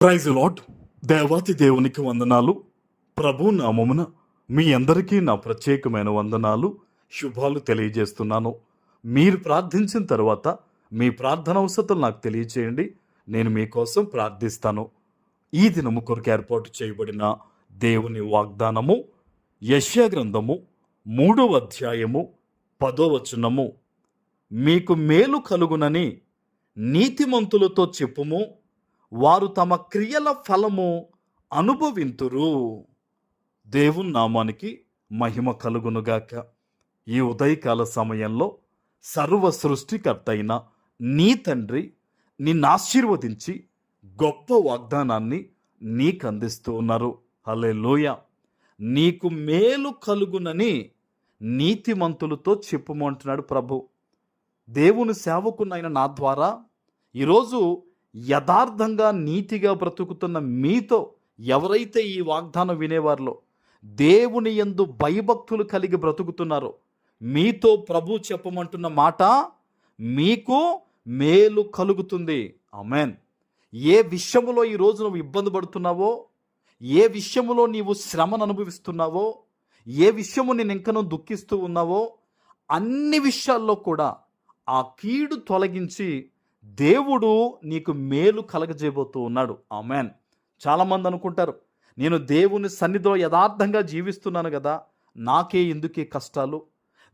Praise lord. దేవాతి దేవునికి వందనాలు. ప్రభు నామమున మీ అందరికీ నా ప్రత్యేకమైన వందనాలు, శుభాలు తెలియజేస్తున్నాను. మీరు ప్రార్థించిన తర్వాత మీ ప్రార్థన అవసరతలు నాకు తెలియచేయండి. నేను మీకోసం ప్రార్థిస్తాను. ఈ దినము కొరకు ఏర్పాటు చేయబడిన దేవుని వాగ్దానము యెషయా గ్రంథము 3వ అధ్యాయము 10వ వచనము. మీకు మేలు కలుగునని నీతిమంతులతో చెప్పుము, వారు తమ క్రియల ఫలము అనుభవింతురు. దేవుని నామానికి మహిమ కలుగునుగాక. ఈ ఉదయకాల సమయంలో సర్వ సృష్టికర్త అయిన నీ తండ్రి నిన్ను ఆశీర్వదించి గొప్ప వాగ్దానాన్ని నీకు అందిస్తూ ఉన్నారు. హల్లెలూయా. నీకు మేలు కలుగునని నీతిమంతులతో చెప్పుమంటున్నాడు ప్రభు. దేవుని సేవకునైన నా ద్వారా ఈరోజు యథార్థంగా నీతిగా బ్రతుకుతున్న మీతో ఎవరైతే ఈ వాగ్దానం వినేవారిలో దేవుని యందు భయభక్తులు కలిగి బ్రతుకుతున్నారో మీతో ప్రభు చెప్పమంటున్న మాట, మీకు మేలు కలుగుతుంది. ఆమేన్. ఏ విషయములో ఈరోజు నువ్వు ఇబ్బంది పడుతున్నావో, ఏ విషయములో నీవు శ్రమను అనుభవిస్తున్నావో, ఏ విషయము నేను ఇంకనూ దుఃఖిస్తూ ఉన్నావో, అన్ని విషయాల్లో కూడా ఆ కీడు తొలగించి దేవుడు నీకు మేలు కలగజేయబోతూ ఉన్నాడు. ఆమేన్. చాలామంది అనుకుంటారు, నేను దేవుని సన్నిధిలో యథార్థంగా జీవిస్తున్నాను కదా, నాకే ఎందుకే కష్టాలు,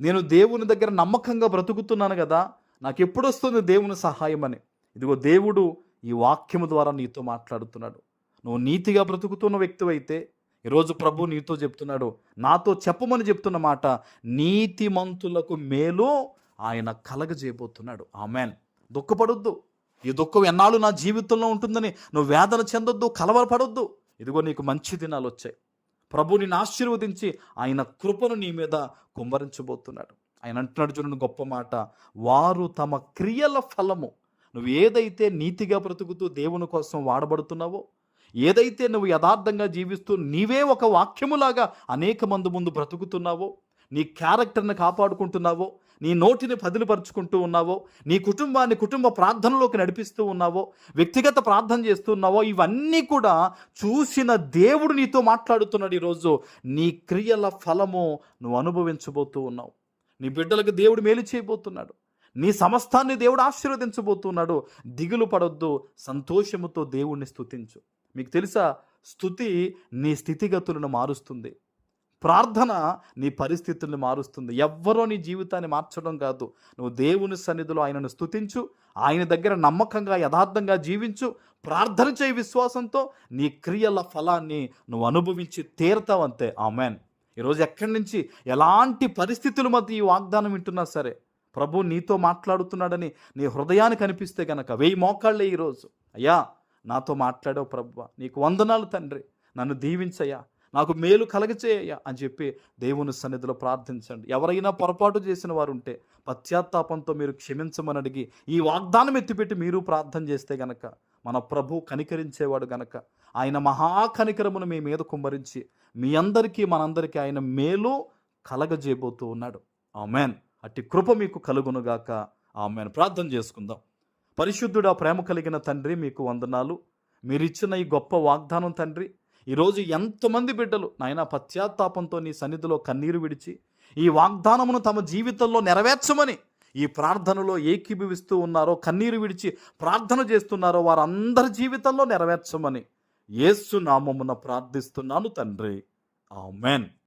నేను దేవుని దగ్గర నమ్మకంగా బ్రతుకుతున్నాను కదా, నాకు ఎప్పుడు వస్తుంది దేవుని సహాయం అని. ఇదిగో దేవుడు ఈ వాక్యము ద్వారా నీతో మాట్లాడుతున్నాడు. నువ్వు నీతిగా బ్రతుకుతున్న వ్యక్తివైతే ఈరోజు ప్రభు నీతో చెప్తున్నాడు, నాతో చెప్పమని చెప్తున్న మాట, నీతిమంతులకు మేలు ఆయన కలగజేయబోతున్నాడు. ఆమేన్. దుఃఖపడొద్దు. ఈ దుఃఖం ఎన్నాళ్ళు నా జీవితంలో ఉంటుందని నువ్వు వేదన చెందొద్దు, కలవరపడొద్దు. ఇదిగో నీకు మంచి దినాలు వచ్చాయి. ప్రభు నిన్ను ఆశీర్వదించి ఆయన కృపను నీ మీద కుమ్మరించబోతున్నాడు. ఆయన అంటున్నాడు చూడండి గొప్ప మాట, వారు తమ క్రియల ఫలము. నువ్వు ఏదైతే నీతిగా బ్రతుకుతూ దేవుని కోసం వాడబడుతున్నావో, ఏదైతే నువ్వు యథార్థంగా జీవిస్తూ నీవే ఒక వాక్యములాగా అనేక మంది ముందు బ్రతుకుతున్నావో, నీ క్యారెక్టర్ని కాపాడుకుంటున్నావో, నీ నోటిని పదిలిపరుచుకుంటూ ఉన్నావో, నీ కుటుంబాన్ని కుటుంబ ప్రార్థనలోకి నడిపిస్తూ ఉన్నావో, వ్యక్తిగత ప్రార్థన చేస్తున్నావో, ఇవన్నీ కూడా చూసిన దేవుడు నీతో మాట్లాడుతున్నాడు. ఈరోజు నీ క్రియల ఫలము నువ్వు అనుభవించబోతూ ఉన్నావు. నీ బిడ్డలకు దేవుడు మేలు చేయబోతున్నాడు. నీ సమస్తాన్ని దేవుడు ఆశీర్వదించబోతున్నాడు. దిగులు పడొద్దు, సంతోషముతో దేవుణ్ణి స్తుతించు. మీకు తెలుసా, స్తుతి నీ స్థితిగతులను మారుస్తుంది. ప్రార్థన నీ పరిస్థితుల్ని మారుస్తుంది. ఎవ్వరో నీ జీవితాన్ని మార్చడం కాదు. నువ్వు దేవుని సన్నిధిలో ఆయనను స్తుతించు, ఆయన దగ్గర నమ్మకంగా యథార్థంగా జీవించు, ప్రార్థన చేయి విశ్వాసంతో, నీ క్రియల ఫలాన్ని నువ్వు అనుభవించి తీరతావంతే. ఆమేన్. ఈరోజు ఎక్కడి నుంచి ఎలాంటి పరిస్థితుల మధ్య ఈ వాగ్దానం వింటున్నా సరే, ప్రభు నీతో మాట్లాడుతున్నాడని నీ హృదయానికి అనిపిస్తే గనక 1000 మోకాళ్ళే ఈరోజు, అయ్యా నాతో మాట్లాడావు ప్రభువా, నీకు వందనాలు తండ్రి, నన్ను దీవించయ్యా, నాకు మేలు కలగచేయ్యా అని చెప్పి దేవుని సన్నిధిలో ప్రార్థించండి. ఎవరైనా పొరపాటు చేసిన వారు ఉంటే పశ్చాత్తాపంతో మీరు క్షమించమని అడిగి ఈ వాగ్దానం ఎత్తిపెట్టి మీరు ప్రార్థన చేస్తే గనక మన ప్రభు కనికరించేవాడు గనక ఆయన మహాకనికరమును మీ మీద కుమ్మరించి మీ అందరికీ మనందరికీ ఆయన మేలు కలగజేయబోతూ ఉన్నాడు. ఆమేన్. అట్టి కృప మీకు కలుగునుగాక. ఆమేన్. ప్రార్థన చేసుకుందాం. పరిశుద్ధుడా, ప్రేమ కలిగిన తండ్రి, మీకు వందనాలు. మీరిచ్చిన ఈ గొప్ప వాగ్దానం తండ్రి, ఈరోజు ఎంతమంది బిడ్డలు నాయన పశ్చాత్తాపంతో నీ సన్నిధిలో కన్నీరు విడిచి ఈ వాగ్దానమును తమ జీవితంలో నెరవేర్చమని ఈ ప్రార్థనలో ఏకీభవిస్తూ ఉన్నారో, కన్నీరు విడిచి ప్రార్థన చేస్తున్నారో, వారందరి జీవితంలో నెరవేర్చమని యేసు నామమున ప్రార్థిస్తున్నాను తండ్రి. ఆమేన్.